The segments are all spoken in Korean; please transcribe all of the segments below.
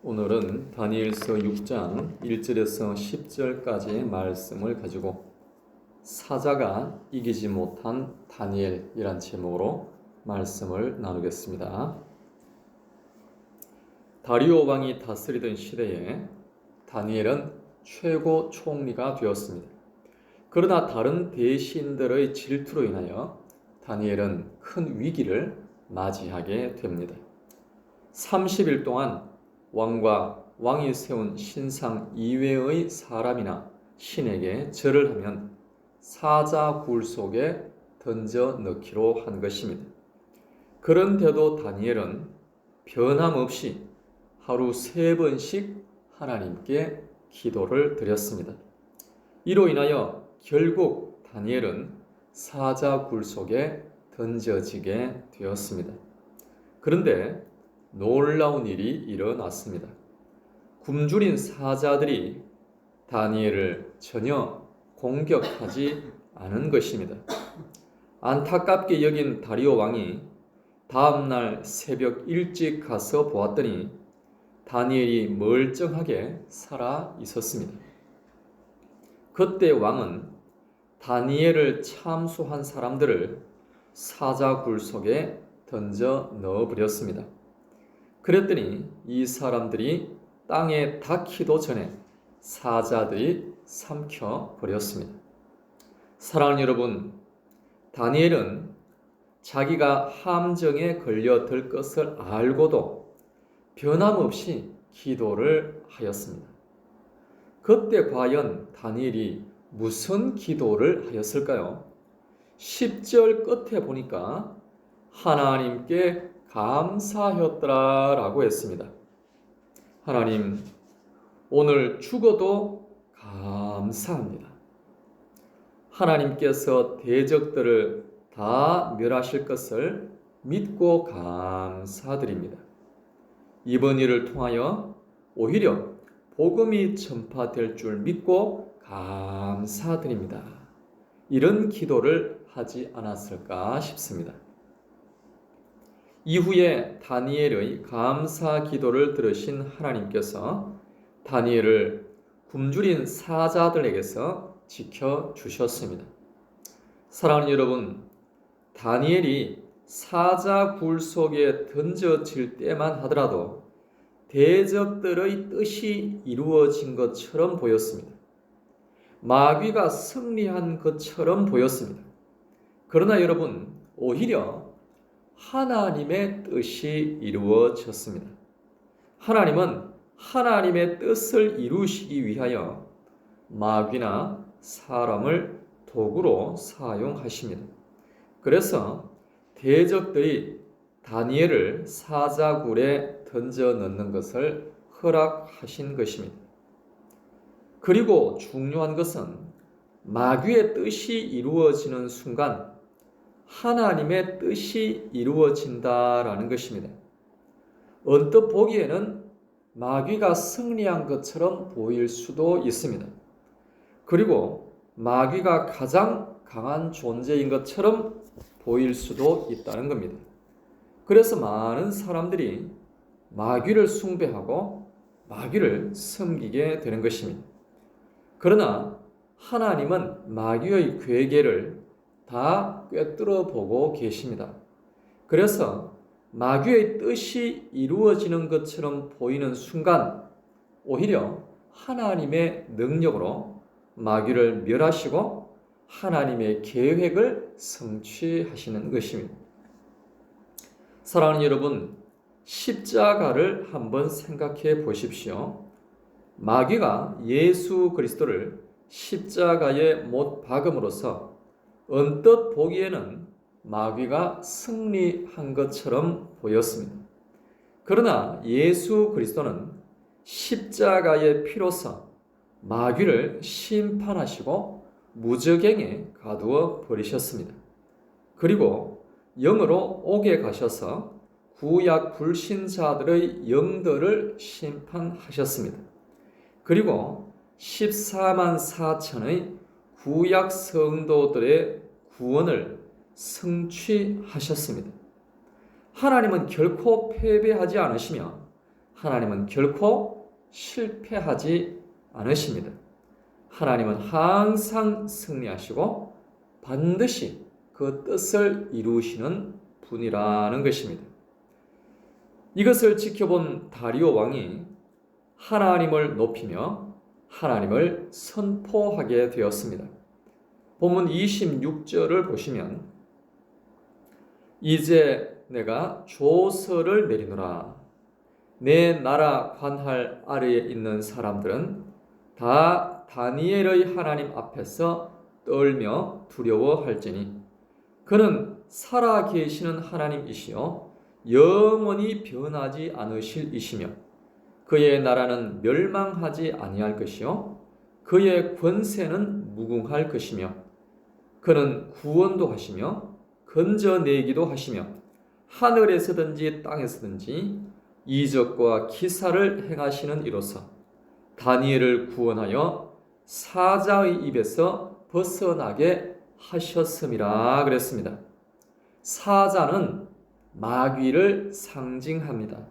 오늘은 다니엘서 6장 1절에서 10절까지의 말씀을 가지고 사자가 이기지 못한 다니엘이란 제목으로 말씀을 나누겠습니다. 다리오 왕이 다스리던 시대에 다니엘은 최고 총리가 되었습니다. 그러나 다른 대신들의 질투로 인하여 다니엘은 큰 위기를 맞이하게 됩니다. 30일 동안 왕과 왕이 세운 신상 이외의 사람이나 신에게 절을 하면 사자 굴 속에 던져 넣기로 한 것입니다. 그런데도 다니엘은 변함없이 하루 3번씩 하나님께 기도를 드렸습니다. 이로 인하여 결국 다니엘은 사자 굴 속에 던져지게 되었습니다. 그런데 놀라운 일이 일어났습니다. 굶주린 사자들이 다니엘을 전혀 공격하지 않은 것입니다. 안타깝게 여긴 다리오 왕이 다음날 새벽 일찍 가서 보았더니 다니엘이 멀쩡하게 살아 있었습니다. 그때 왕은 다니엘을 참수한 사람들을 사자 굴 속에 던져 넣어버렸습니다. 그랬더니 이 사람들이 땅에 닿기도 전에 사자들이 삼켜버렸습니다. 사랑하는 여러분, 다니엘은 자기가 함정에 걸려들 것을 알고도 변함없이 기도를 하였습니다. 그때 과연 다니엘이 무슨 기도를 하였을까요? 10절 끝에 보니까 하나님께 감사하였더라라고 했습니다. 하나님, 오늘 죽어도 감사합니다. 하나님께서 대적들을 다 멸하실 것을 믿고 감사드립니다. 이번 일을 통하여 오히려 복음이 전파될 줄 믿고 감사드립니다. 이런 기도를 하지 않았을까 싶습니다. 이후에 다니엘의 감사 기도를 들으신 하나님께서 다니엘을 굶주린 사자들에게서 지켜주셨습니다. 사랑하는 여러분, 다니엘이 사자 굴 속에 던져질 때만 하더라도 대적들의 뜻이 이루어진 것처럼 보였습니다. 마귀가 승리한 것처럼 보였습니다. 그러나 여러분, 오히려 하나님의 뜻이 이루어졌습니다. 하나님은 하나님의 뜻을 이루시기 위하여 마귀나 사람을 도구로 사용하십니다. 그래서 대적들이 다니엘을 사자굴에 던져 넣는 것을 허락하신 것입니다. 그리고 중요한 것은 마귀의 뜻이 이루어지는 순간 하나님의 뜻이 이루어진다라는 것입니다. 언뜻 보기에는 마귀가 승리한 것처럼 보일 수도 있습니다. 그리고 마귀가 가장 강한 존재인 것처럼 보일 수도 있다는 겁니다. 그래서 많은 사람들이 마귀를 숭배하고 마귀를 섬기게 되는 것입니다. 그러나 하나님은 마귀의 괴계를 다 꿰뚫어 보고 계십니다. 그래서 마귀의 뜻이 이루어지는 것처럼 보이는 순간 오히려 하나님의 능력으로 마귀를 멸하시고 하나님의 계획을 성취하시는 것입니다. 사랑하는 여러분, 십자가를 한번 생각해 보십시오. 마귀가 예수 그리스도를 십자가에 못 박음으로써 언뜻 보기에는 마귀가 승리한 것처럼 보였습니다. 그러나 예수 그리스도는 십자가의 피로서 마귀를 심판하시고 무저갱에 가두어 버리셨습니다. 그리고 영으로 옥에 가셔서 구약 불신자들의 영들을 심판하셨습니다. 그리고 14만 4천의 구약 성도들의 구원을 성취하셨습니다. 하나님은 결코 패배하지 않으시며 하나님은 결코 실패하지 않으십니다. 하나님은 항상 승리하시고 반드시 그 뜻을 이루시는 분이라는 것입니다. 이것을 지켜본 다리오 왕이 하나님을 높이며 하나님을 선포하게 되었습니다. 본문 26절을 보시면 이제 내가 조서를 내리노라. 내 나라 관할 아래에 있는 사람들은 다 다니엘의 하나님 앞에서 떨며 두려워할지니 그는 살아계시는 하나님이시요 영원히 변하지 않으실 이시며 그의 나라는 멸망하지 아니할 것이요 그의 권세는 무궁할 것이며 그는 구원도 하시며 건져내기도 하시며 하늘에서든지 땅에서든지 이적과 기사를 행하시는 이로서 다니엘을 구원하여 사자의 입에서 벗어나게 하셨음이라 그랬습니다. 사자는 마귀를 상징합니다.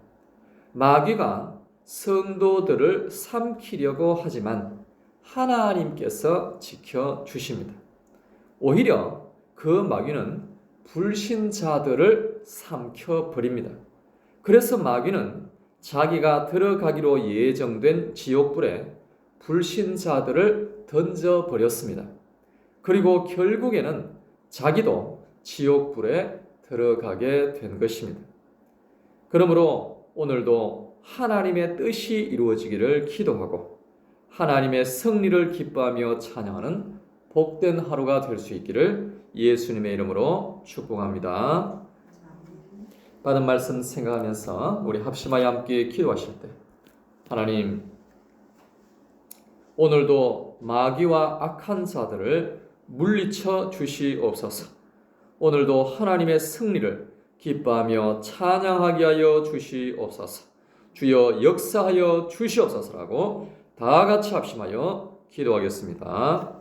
마귀가 성도들을 삼키려고 하지만 하나님께서 지켜주십니다. 오히려 그 마귀는 불신자들을 삼켜버립니다. 그래서 마귀는 자기가 들어가기로 예정된 지옥불에 불신자들을 던져버렸습니다. 그리고 결국에는 자기도 지옥불에 들어가게 된 것입니다. 그러므로 오늘도 하나님의 뜻이 이루어지기를 기도하고 하나님의 승리를 기뻐하며 찬양하는 복된 하루가 될 수 있기를 예수님의 이름으로 축복합니다. 받은 말씀 생각하면서 우리 합심하여 함께 기도하실 때 하나님, 오늘도 마귀와 악한 자들을 물리쳐 주시옵소서. 오늘도 하나님의 승리를 기뻐하며 찬양하게 하여 주시옵소서. 주여 역사하여 주시옵소서라고 다 같이 합심하여 기도하겠습니다.